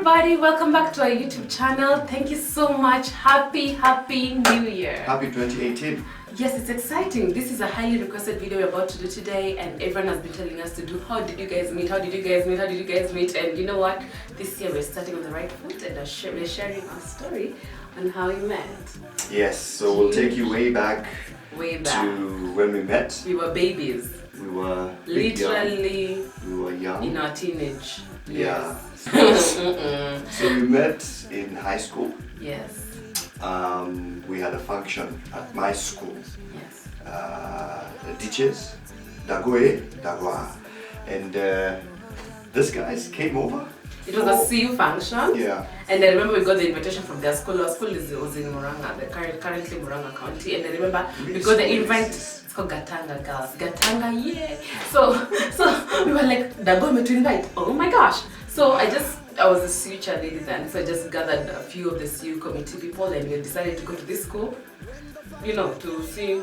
everybody, welcome back to our YouTube channel. Thank you so much. Happy New Year. Happy 2018. Yes, it's exciting. This is a highly requested video we're about to do today, and everyone has been telling us to do how did you guys meet, how did you guys meet, how did you guys meet, and you know what? This year we're starting on the right foot and we're sharing our story on how we met. Yes, so we'll take you way back to when we met. We were babies. We were literally young. We were young. In our teenage. Yeah. So we met in high school. Yes. We had a function at my school. Yes. The teachers, Dagwa, and these guys came over. It was a CU function. Yeah. And I remember we got the invitation from their school. Our school was in Muranga, currently Muranga County. And I remember we got the invite. It's called Gatanga girls. Gatanga, yeah. So we were like, Dago me to invite. Oh my gosh. So I was a CU cheerleader then. So I just gathered a few of the CU committee people and we decided to go to this school, you know, to see.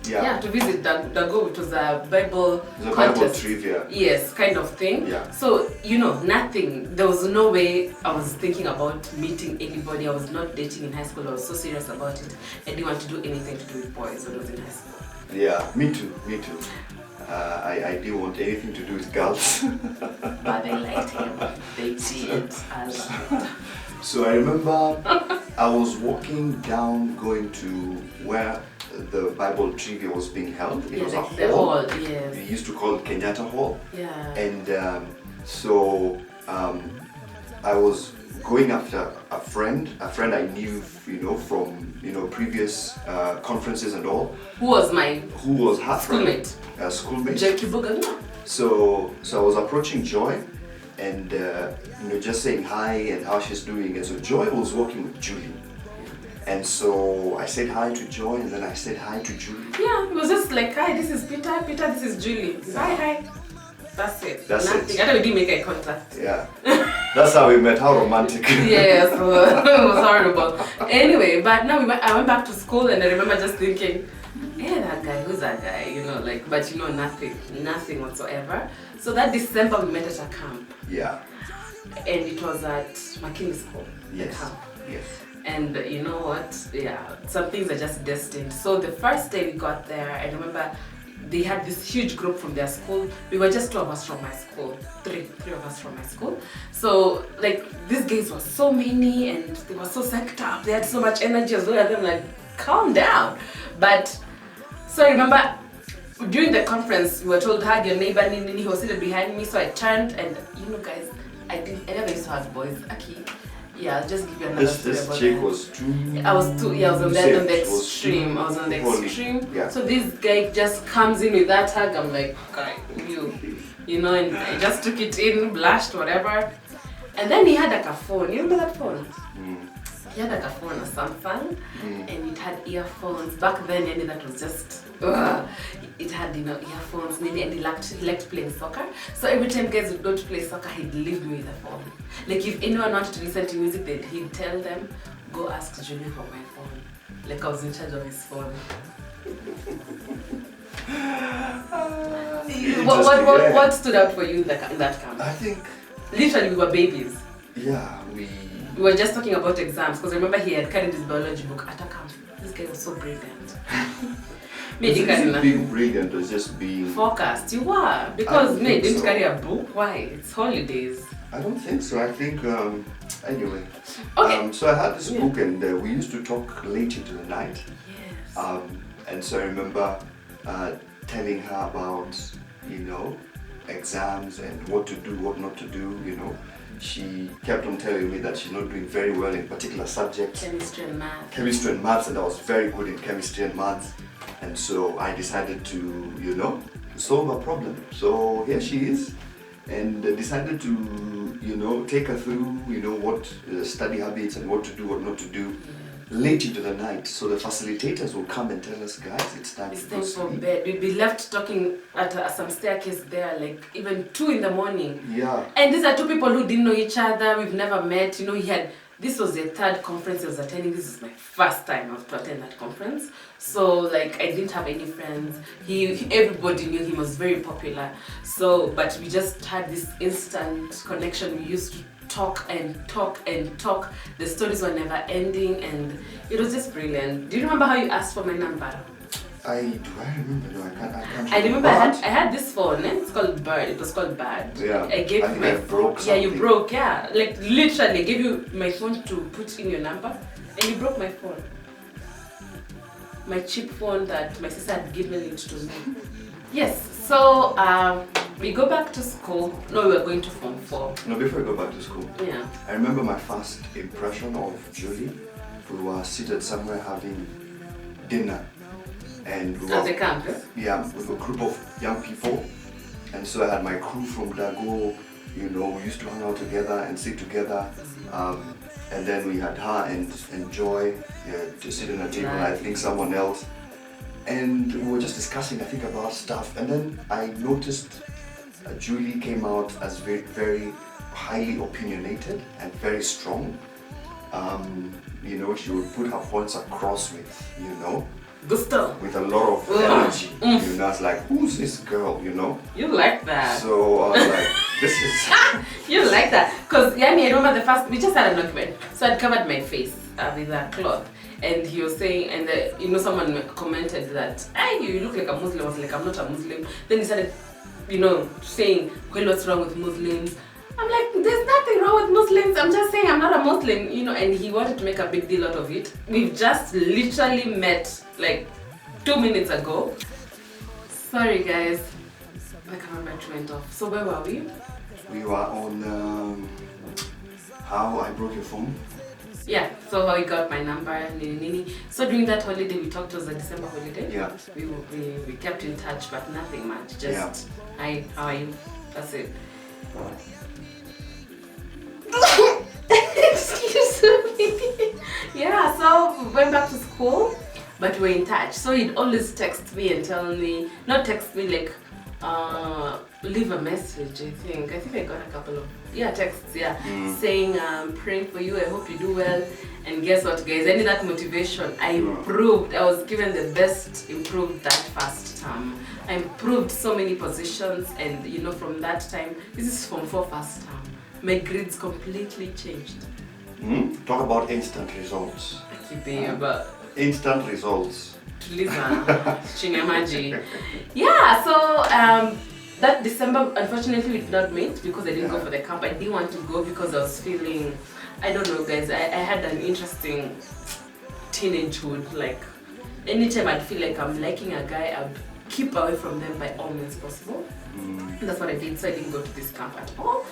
Yeah, to visit Dago. It was a Bible contest. Bible trivia. Yes, kind of thing. Yeah. So, you know, nothing. There was no way I was thinking about meeting anybody. I was not dating in high school. I was so serious about it. I didn't want to do anything to do with boys when I was in high school. Yeah, me too. I didn't want anything to do with girls. But they liked him. They did. I love it. So I remember I was walking down going to where the Bible trivia was being held. It was like a hall. Yes. We used to call it Kenyatta Hall. Yeah. And so I was going after a friend I knew, from previous conferences and all. Who was her schoolmate? Schoolmate. So I was approaching Joy and just saying hi and how she's doing. And so Joy was working with Julie. And so I said hi to Joy and then I said hi to Julie. Yeah, it was just like, hi, this is Peter, this is Julie. Hi. That's it. Nothing. I don't really make eye contact. Yeah. That's how we met. How romantic. Yes, it was horrible. Anyway, but now I went back to school and I remember just thinking, hey, that guy, who's that guy? But nothing whatsoever. So that December we met at a camp. Yeah. And it was at McKinney School. Yes. Camp. Yes. And you know what? Yeah, some things are just destined. So the first day we got there, I remember they had this huge group from their school. We were just 2 of us from my school, three of us from my school. So like these guys were so many and they were so psyched up. They had so much energy as well. I'm like, calm down. But so I remember during the conference we were told hug your neighbor. He was seated behind me, so I turned and guys, I never used to hug boys. Okay. Yeah, I'll just give you another story about this chick was too... I was on the extreme. I was on the extreme. Yeah. So this guy just comes in with that hug. I'm like, okay, and I just took it in, blushed, whatever. And then he had like a phone. You remember that phone? He had like a phone, a Samsung, and it had earphones. Back then, that was just... It had earphones, and he liked playing soccer. So every time guys would go to play soccer, he'd leave me with a phone. Like if anyone wanted to listen to music, he'd tell them, go ask Julie for my phone. Like I was in charge of his phone. What stood out for you in that camp? I think... Literally we were babies. Yeah, we were just talking about exams because remember he had carried his biology book at a camp. This guy was so brilliant. Being brilliant was just being focused. You were, because me didn't carry a book. Why? It's holidays. I don't think so. I think anyway. Okay. So I had this book and we used to talk late into the night. Yes. And so I remember telling her about exams and what to do, what not to do. She kept on telling me that she's not doing very well in particular subjects. Chemistry and maths, and I was very good in chemistry and maths. And so I decided to, solve a problem. So here she is, and decided to, take her through, what study habits and what to do, what not to do, late into the night. So the facilitators will come and tell us, guys, it's time to go for bed. We'd be left talking at some staircase there, like even 2 in the morning. Yeah. And these are 2 people who didn't know each other. We've never met. This was the 3rd conference I was attending. This is my first time to attend that conference. So like I didn't have any friends. Everybody knew him, was very popular. So but we just had this instant connection. We used to talk and talk and talk. The stories were never ending, and it was just brilliant. Do you remember how you asked for my number? Do I remember? No, I can't. I remember I had this phone. It's called Bird. It was called Bird. Yeah. I gave you my phone. Yeah, you broke. Yeah, like literally, I gave you my phone to put in your number, and you broke my phone. My cheap phone that my sister had given it to me. Yes. So we go back to school. No, we were going to Form 4. No, before we go back to school. Yeah. I remember my first impression of Julie. We were seated somewhere having dinner. And we were, At the camp, yeah, with a group of young people. And so I had my crew from Dago, you know, we used to hang out together and sit together. And then we had her and Joy to sit on a table, and I think someone else. And we were just discussing, I think, about stuff. And then I noticed Julie came out as very, very highly opinionated and very strong. You know, she would put her points across with, you know, Gusto. with a lot of energy. You know, it's like, who's this girl, you know? You like that. So I was like, this is... You like that. Because, yeah, I remember the first, we just had an argument. So I'd covered my face with a cloth. And he was saying, and you know, someone commented that, hey, you look like a Muslim. I was like, I'm not a Muslim. Then he started, you know, saying, well, what's wrong with Muslims? I'm like, there's nothing wrong with Muslims. I'm just saying I'm not a Muslim, you know, and he wanted to make a big deal out of it. We've just literally met like 2 minutes ago. Sorry, guys. My camera went off. So where were we? We were on how I broke your phone. Yeah, so how he got my number, nini. So during that holiday, we talked, it was a December holiday. Yeah. We kept in touch, but nothing much. Just, hi, how are you? That's it. Excuse me. Yeah, so we went back to school, but we're in touch. So he'd always text me and tell me, not text me, like leave a message. I think I got a couple of texts, saying praying for you, I hope you do well. And guess what, guys, I need that motivation. I improved. I was given the best improved that first term. I improved so many positions, and you know, from that time, this is from Form 4 first term, my grades completely changed. Talk about instant results. Instant results. Yeah, so that December, unfortunately, we did not meet because I didn't go for the camp. I didn't want to go because I was feeling, I don't know, guys, I had an interesting teenagehood. Like, anytime I'd feel like I'm liking a guy, I'd keep away from them by all means possible. That's what I did, so I didn't go to this camp at all.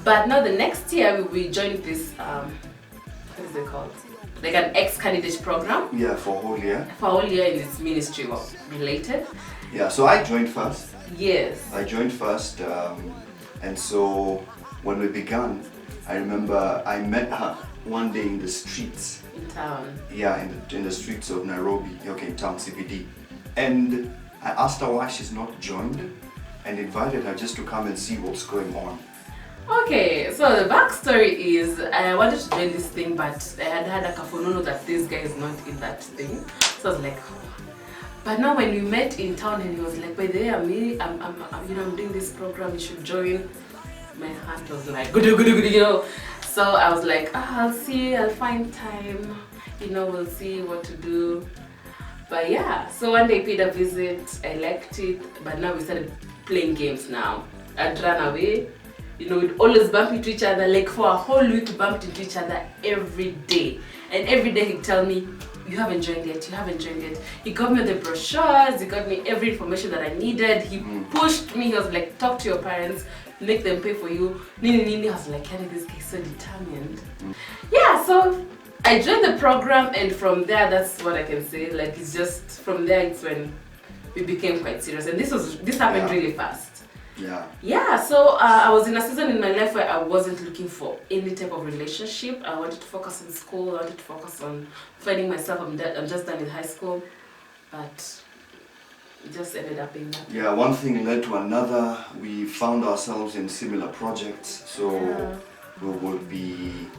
But now the next year, we joined this, what is it called? Like an ex-candidate program. Yeah, for a whole year. For a whole year in this ministry related. Yeah, so I joined first. Yes. I joined first, and so when we began, I remember I met her one day in the streets. In town. Yeah, in the streets of Nairobi, okay, in town CBD. And I asked her why she's not joined, and invited her just to come and see what's going on. Okay, so the backstory is I wanted to join this thing, but I had a kafunono that this guy is not in that thing. So I was like, oh. But now when we met in town and he was like, by the way, I'm doing this program, you should join. My heart was like, good, you know. So I was like, I'll see, I'll find time, you know, we'll see what to do. But yeah, so one day I paid a visit, I liked it, but now we started playing games now. I'd run away. You know, we'd always bump into each other, like for a whole week we bumped into each other every day. And every day he'd tell me, you haven't joined yet, you haven't joined yet. He got me the brochures, he got me every information that I needed. He pushed me, he was like, talk to your parents, make them pay for you. Nini. I was like, this guy is so determined. Yeah, so I joined the program, and from there, that's what I can say. Like, it's just, from there it's when we became quite serious. And this happened really fast. Yeah, so I was in a season in my life where I wasn't looking for any type of relationship. I wanted to focus on school, I wanted to focus on finding myself. I'm just done with high school, but it just ended up being that. Yeah, one thing led to another. We found ourselves in similar projects, so we would be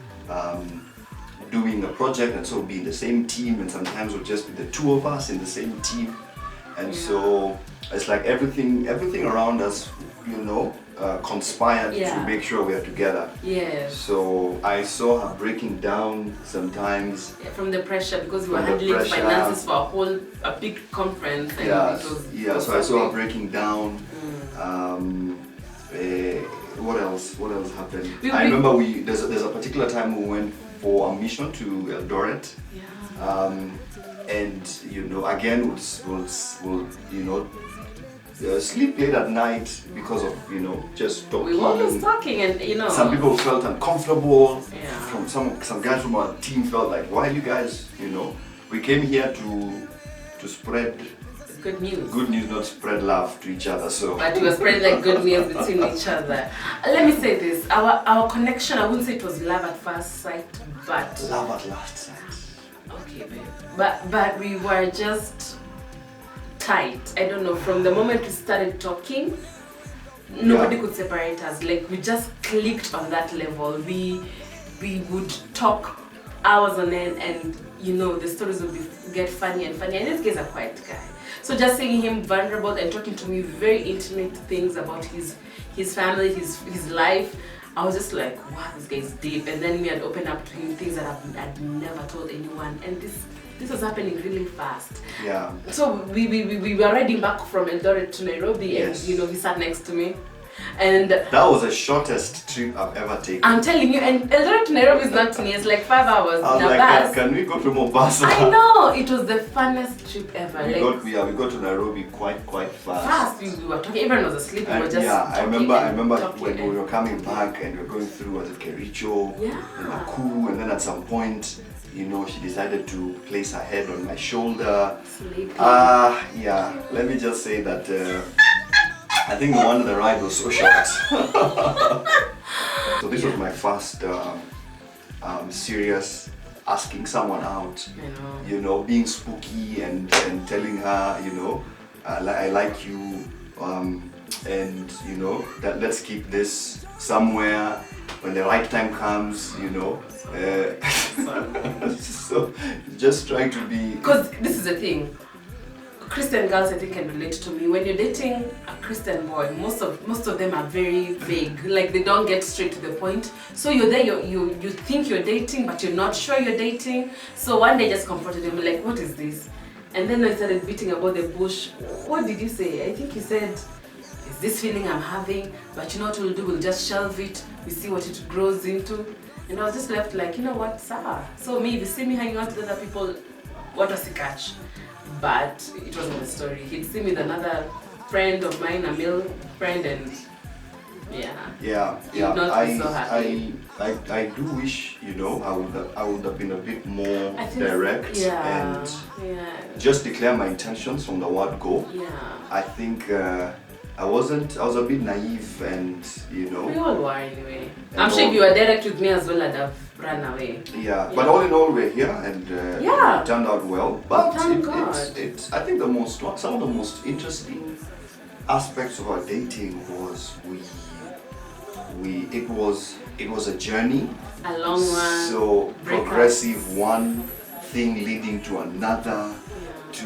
doing a project, and so we'd be in the same team, and sometimes it would just be the two of us in the same team. And so it's like everything around us, conspired Yeah. to make sure we are together. Yes. So I saw her breaking down sometimes. Yeah, from the pressure, because we were From the handling pressure. finances for a big conference. And Yeah, it was so I saw her breaking down. Mm. What else happened? We- I remember there's a particular time we went for a mission to Eldoret. Yeah. And again we'll sleep late at night because of just talking. We were always talking, and Some people felt uncomfortable. Yeah. From some guys from our team felt like, why you guys, we came here to spread good news. good news, not spread love to each other. So But we were spreading like good news between each other. Let me say this: our connection. I wouldn't say it was love at first sight, but love at last sight. okay, babe. But we were just tight. I don't know. From the moment we started talking, nobody could separate us. Like, we just clicked on that level. We would talk hours on end, and the stories would get funny and funny. And this guy's a quiet guy. So just seeing him vulnerable and talking to me very intimate things about his family, his life, I was just like, wow, this guy's deep. And then we had opened up to him things that I'd never told anyone. And this was happening really fast. Yeah. So we were riding back from Eldoret to Nairobi, Yes. and he sat next to me. And That was the shortest trip I've ever taken. I'm telling you, and Eldoret to Nairobi is not near, it's like 5 hours I was in a like, bus. can we go to Mombasa? I know, it was the funnest trip ever. We Like, got to Nairobi quite fast. fast, we were talking, everyone was asleep, we were And just yeah, I talking remember and talking when and- we were coming back and we were going through Kericho Yeah. and Nakuru, and then at some point, she decided to place her head on my shoulder. Sleeping. Yeah, let me just say that I think the one of the ride was so short. So this was my first serious asking someone out, being spooky and telling her, I like you, and that let's keep this somewhere when the right time comes, so just trying to be. Because this is the thing, Christian girls I think can relate to me. When you're dating a Christian boy, most of them are very vague. Like, they don't get straight to the point. So you're there, you think you're dating, but you're not sure you're dating. So one day I just confronted him, like, what is this? And then I started beating about the bush. What did you say? I think he said, is this feeling I'm having? But you know what we'll do? We'll just shelve it. We see what it grows into. And I was just left like, what, Sarah? So me, if you see me hanging out with other people, what does he catch? But it wasn't a story. He'd see me with another friend of mine, a male friend, and Yeah. You'd not be so happy. I do wish, I would have been a bit more I think, direct and just declare my intentions from the word go. Yeah. I think I was a bit naive and, We all were anyway. I'm sure if you were direct with me as well, I'd have run away. Yeah, but all in all, we're here and it turned out well. But thank God. I think some of the most interesting aspects of our dating was it was a journey. A long one. So breakups. progressive, one thing leading to another, to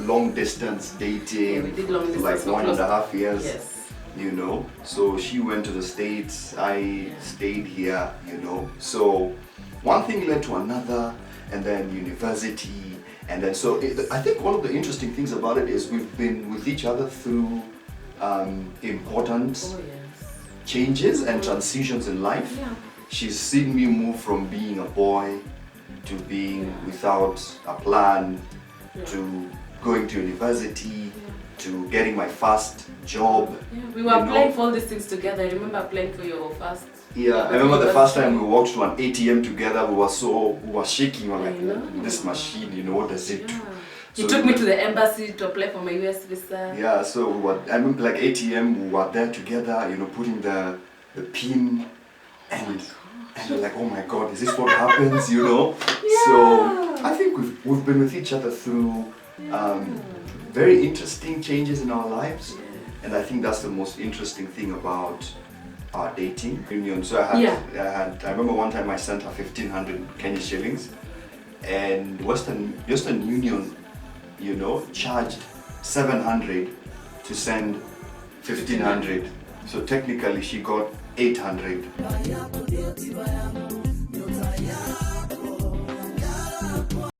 long distance dating. Yeah, we did long distance like for 1.5 years. Yes. So she went to the States, I stayed here, So one thing led to another, and then university, and then I think one of the interesting things about it is we've been with each other through important changes and transitions in life. Yeah. She's seen me move from being a boy to being without a plan, to going to university, to getting my first job. Yeah, we were applying for all these things together. I remember applying for your first. Yeah, I remember the first time we walked to an ATM together, we were shaking. We were like, this machine, what does it do? You took me to the embassy to apply for my US visa. Yeah, so I remember like ATM, we were there together, putting the PIN, and we're like, oh my God, is this what happens, So I think we've been with each other through very interesting changes in our lives, and I think that's the most interesting thing about our dating union. So I remember one time I sent her 1,500 Kenya shillings, and Western Union, charged 700 to send 1500. So technically she got 800.